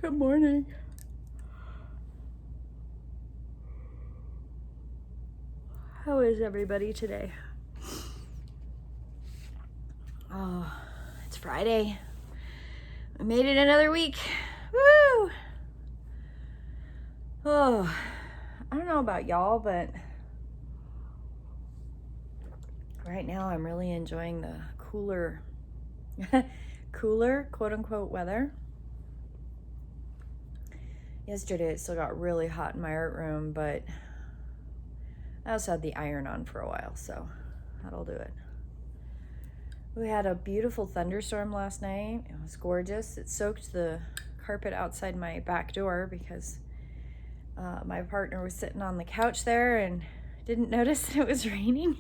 Good morning. How is everybody today? Oh, it's Friday. We made it another week. Woo! Oh, I don't know about y'all, but right now I'm really enjoying the cooler quote unquote weather. Yesterday it still got really hot in my art room, but I also had the iron on for a while, so that'll do it. We had a beautiful thunderstorm last night. It was gorgeous. It soaked the carpet outside my back door because my partner was sitting on the couch there and didn't notice that it was raining.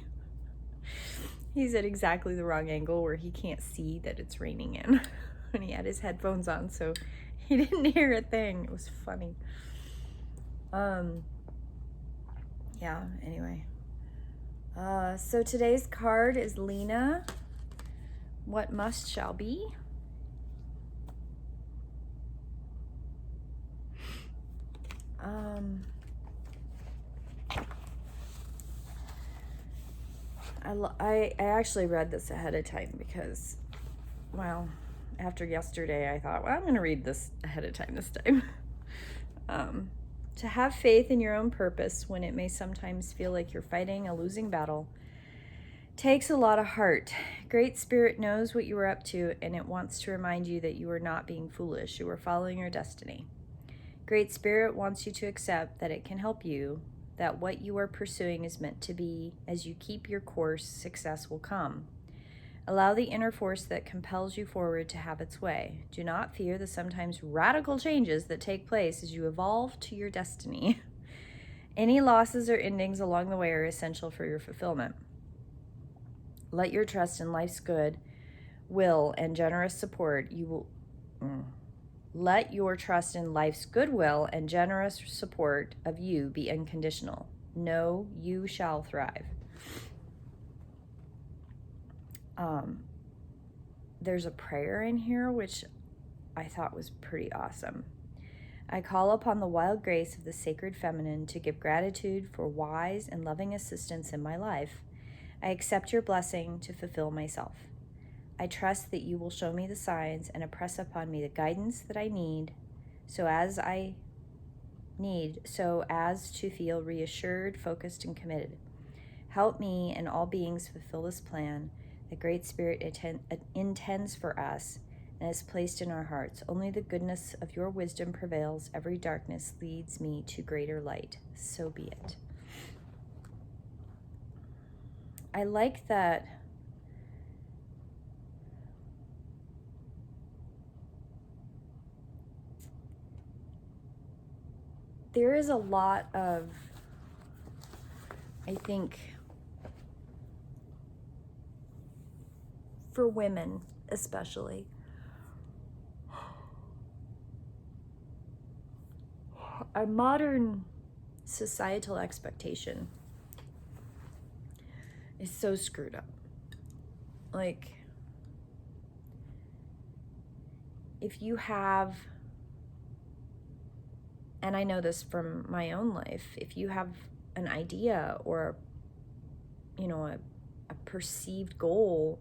He's at exactly the wrong angle where he can't see that it's raining in when he had his headphones on, so he didn't hear a thing. It was funny. Yeah, anyway. So today's card is Lena. What must shall be. I actually read this ahead of time because, well, after yesterday I thought, well, I'm going to read this ahead of time this time. To have faith in your own purpose when it may sometimes feel like you're fighting a losing battle takes a lot of heart. Great Spirit knows what you are up to, and it wants to remind you that you are not being foolish. You are following your destiny. Great Spirit wants you to accept that it can help you, that what you are pursuing is meant to be. As you keep your course, success will come. Allow the inner force that compels you forward to have its way. Do not fear the sometimes radical changes that take place as you evolve to your destiny. Any losses or endings along the way are essential for your fulfillment. Let your trust in life's good will and generous support Let your trust in life's goodwill and generous support of you be unconditional. Know you shall thrive. There's a prayer in here which I thought was pretty awesome. I call upon the wild grace of the sacred feminine to give gratitude for wise and loving assistance in my life. I accept your blessing to fulfill myself. I trust that you will show me the signs and impress upon me the guidance that I need so as to feel reassured, focused, and committed. Help me and all beings fulfill this plan that Great Spirit intends for us and is placed in our hearts. Only the goodness of your wisdom prevails. Every darkness leads me to greater light. So be it. I like that there is a lot of, I think, for women especially, our modern societal expectation is so screwed up. Like, if you have, and I know this from my own life, if you have an idea or, a perceived goal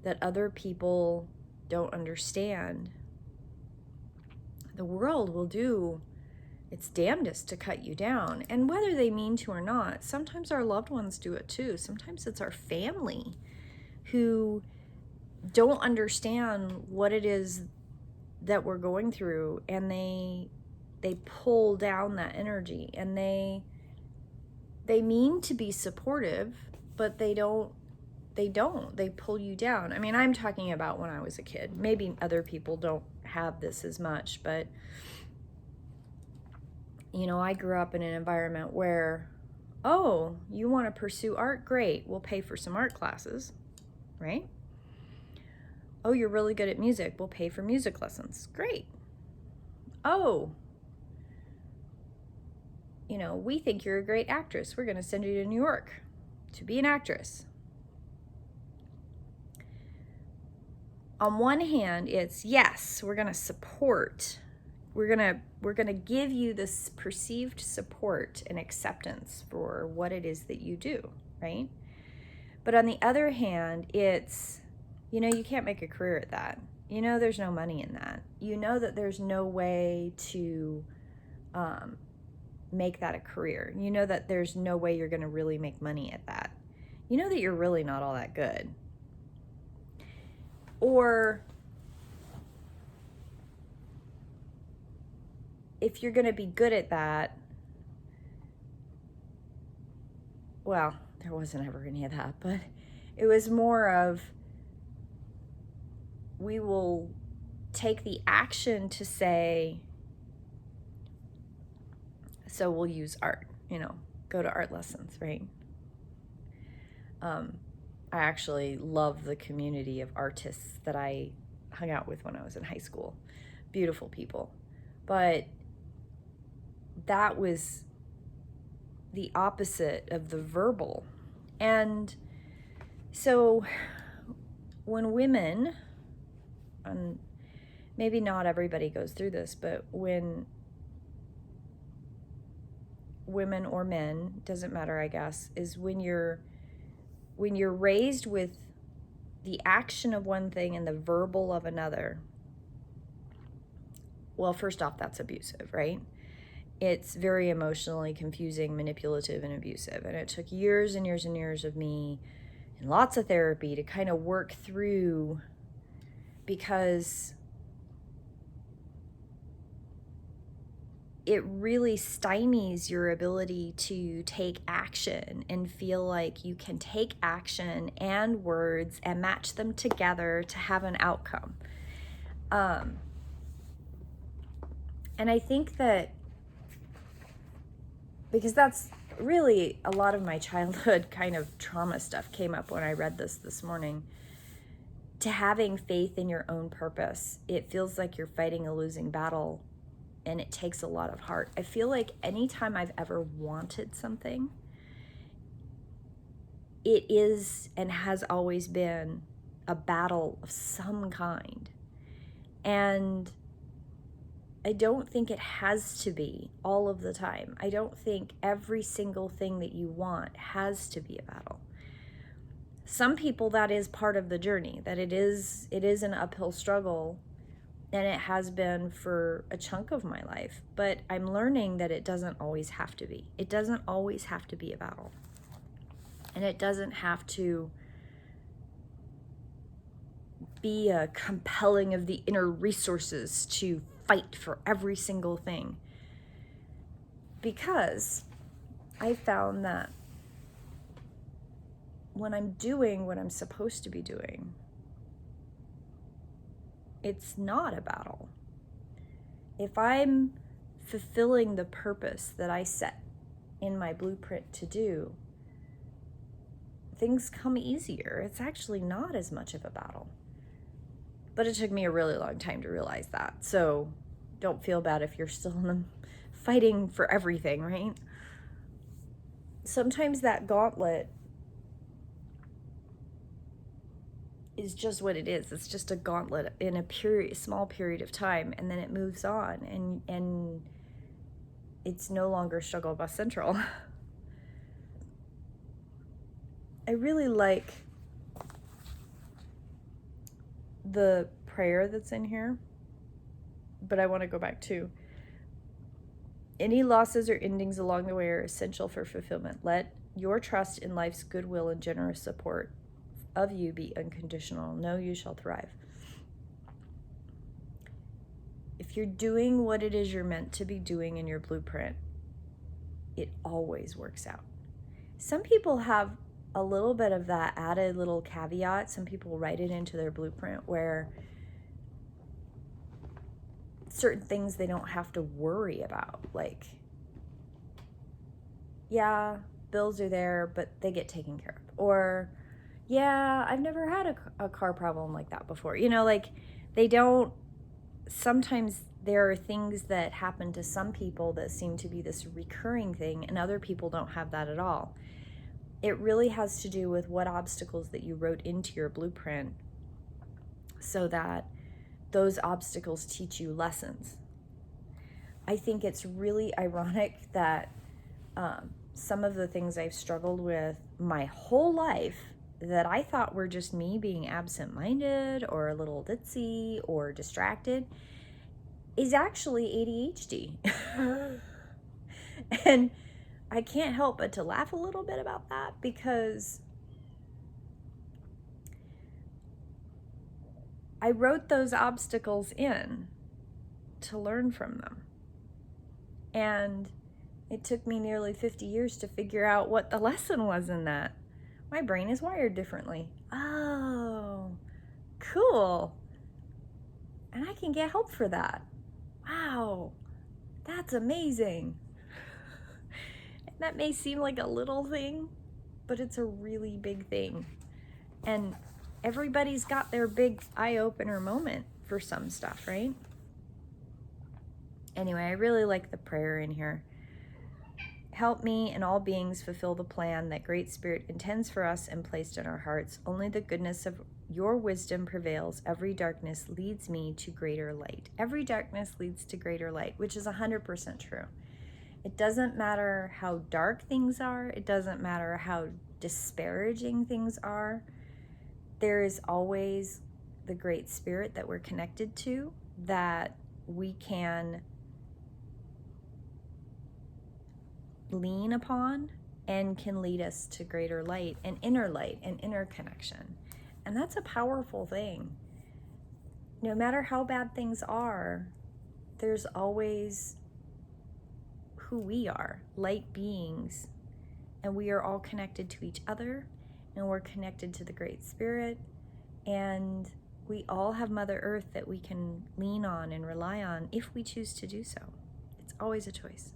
that other people don't understand, the world will do its damnedest to cut you down. And whether they mean to or not, sometimes our loved ones do it too. Sometimes it's our family who don't understand what it is that we're going through, and they pull down that energy, and they mean to be supportive, but they pull you down. I mean, I'm talking about when I was a kid. Maybe other people don't have this as much, but I grew up in an environment where, oh, you want to pursue art? Great, we'll pay for some art classes, right? Oh, you're really good at music, we'll pay for music lessons. Great. Oh, we think you're a great actress. We're going to send you to New York to be an actress. On one hand, it's, yes, we're going to support we're gonna give you this perceived support and acceptance for what it is that you do, right? But on the other hand, it's, you can't make a career at that. There's no money in that. That there's no way to make that a career. That there's no way you're going to really make money at that. That you're really not all that good. Or if you're going to be good at that, well, there wasn't ever any of that, but it was more of, we will take the action to say, so we'll use art, go to art lessons, right? I actually love the community of artists that I hung out with when I was in high school. Beautiful people. But that was the opposite of the verbal. And so when women, and maybe not everybody goes through this, but when women or men, doesn't matter, I guess, is when you're raised with the action of one thing and the verbal of another, well, first off, that's abusive, right? It's very emotionally confusing, manipulative, and abusive. And it took years and years and years of me and lots of therapy to kind of work through, because it really stymies your ability to take action and feel like you can take action and words and match them together to have an outcome. And I think that, because that's really a lot of my childhood kind of trauma stuff came up when I read this morning, to having faith in your own purpose. It feels like you're fighting a losing battle, and it takes a lot of heart. I feel like anytime I've ever wanted something, it is and has always been a battle of some kind. And I don't think it has to be all of the time. I don't think every single thing that you want has to be a battle. Some people, that is part of the journey, that it is an uphill struggle, and it has been for a chunk of my life. But I'm learning that it doesn't always have to be. It doesn't always have to be a battle. And it doesn't have to be a compelling of the inner resources to fight for every single thing. Because I found that when I'm doing what I'm supposed to be doing, it's not a battle. If I'm fulfilling the purpose that I set in my blueprint to do, things come easier. It's actually not as much of a battle. But it took me a really long time to realize that. So don't feel bad if you're still in the fighting for everything, right? Sometimes that gauntlet is just what it is. It's just a gauntlet in a small period of time, and then it moves on, and it's no longer struggle bus central. I really like the prayer that's in here, but I want to go back to, any losses or endings along the way are essential for fulfillment. Let your trust in life's goodwill and generous support of you be unconditional. Know you shall thrive. If you're doing what it is you're meant to be doing in your blueprint, it always works out. Some people have a little bit of that added little caveat. Some people write it into their blueprint where certain things they don't have to worry about. Like, yeah, bills are there, but they get taken care of. Or, yeah, I've never had a car problem like that before. Like, they don't, sometimes there are things that happen to some people that seem to be this recurring thing, and other people don't have that at all. It really has to do with what obstacles that you wrote into your blueprint, so that those obstacles teach you lessons. I think it's really ironic that some of the things I've struggled with my whole life that I thought were just me being absent-minded or a little ditzy or distracted is actually ADHD. And I can't help but to laugh a little bit about that, because I wrote those obstacles in to learn from them. And it took me nearly 50 years to figure out what the lesson was in that. My brain is wired differently. Oh, cool. And I can get help for that. Wow, that's amazing. And that may seem like a little thing, but it's a really big thing. And everybody's got their big eye-opener moment for some stuff, right? Anyway, I really like the prayer in here. Help me and all beings fulfill the plan that Great Spirit intends for us and placed in our hearts. Only the goodness of your wisdom prevails. Every darkness leads me to greater light. Every darkness leads to greater light, which is 100% true. It doesn't matter how dark things are. It doesn't matter how disparaging things are. There is always the Great Spirit that we're connected to, that we can lean upon and can lead us to greater light and inner connection. And that's a powerful thing. No matter how bad things are, there's always who we are, light beings, and we are all connected to each other, and we're connected to the Great Spirit, and we all have Mother Earth that we can lean on and rely on if we choose to do so. It's always a choice.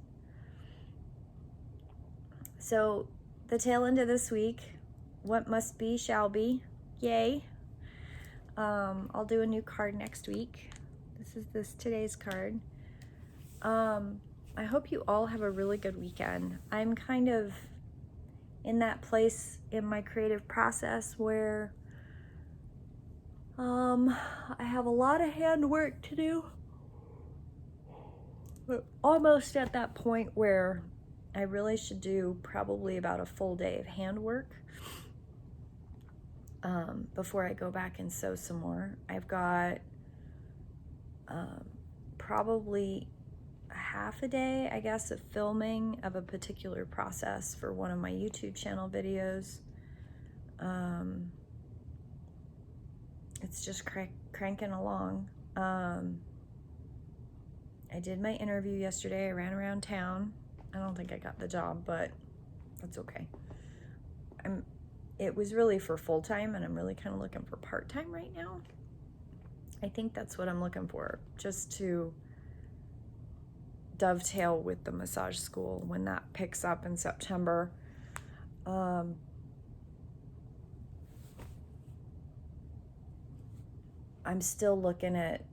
So the tail end of this week, what must be shall be. Yay. I'll do a new card next week. This is today's card. I hope you all have a really good weekend. I'm kind of in that place in my creative process where I have a lot of handwork to do. We're almost at that point where I really should do probably about a full day of handwork before I go back and sew some more. I've got probably a half a day, I guess, of filming of a particular process for one of my YouTube channel videos. It's just cranking along. I did my interview yesterday. I ran around town. I don't think I got the job, but that's okay. It was really for full-time, and I'm really kind of looking for part-time right now. I think that's what I'm looking for, just to dovetail with the massage school when that picks up in September. I'm still looking at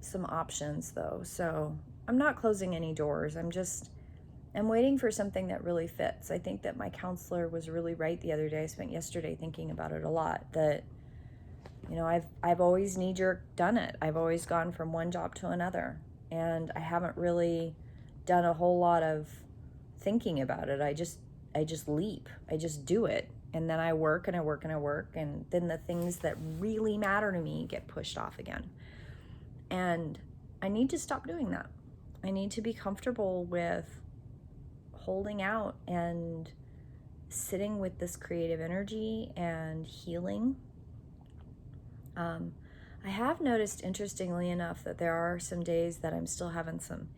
some options though, so I'm not closing any doors. I'm waiting for something that really fits. I think that my counselor was really right the other day. I spent yesterday thinking about it a lot, that I've always knee-jerk done it. I've always gone from one job to another, and I haven't really done a whole lot of thinking about it. I just leap. I just do it, and then I work and I work and I work, and then the things that really matter to me get pushed off again. And I need to stop doing that. I need to be comfortable with holding out and sitting with this creative energy and healing. I have noticed, interestingly enough, that there are some days that I'm still having some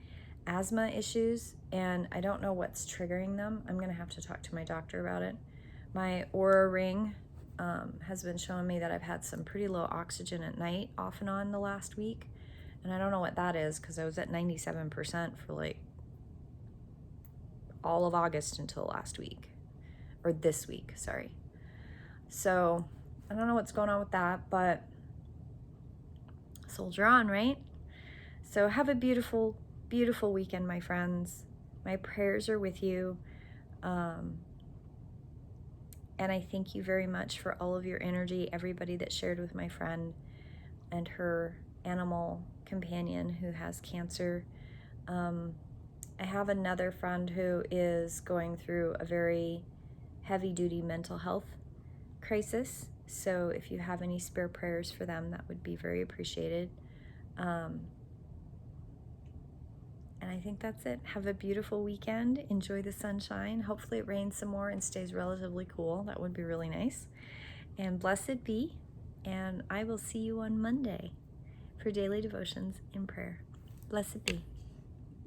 asthma issues, and I don't know what's triggering them. I'm going to have to talk to my doctor about it. My Aura ring has been showing me that I've had some pretty low oxygen at night off and on the last week, and I don't know what that is, because I was at 97% for like all of August until last week, or this week, sorry. So I don't know what's going on with that, but soldier on, right? So have a beautiful, beautiful weekend, my friends. My prayers are with you. And I thank you very much for all of your energy, everybody that shared with my friend and her animal companion who has cancer. I have another friend who is going through a very heavy-duty mental health crisis. So if you have any spare prayers for them, that would be very appreciated. And I think that's it. Have a beautiful weekend. Enjoy the sunshine. Hopefully it rains some more and stays relatively cool. That would be really nice. And blessed be. And I will see you on Monday for daily devotions in prayer. Blessed be.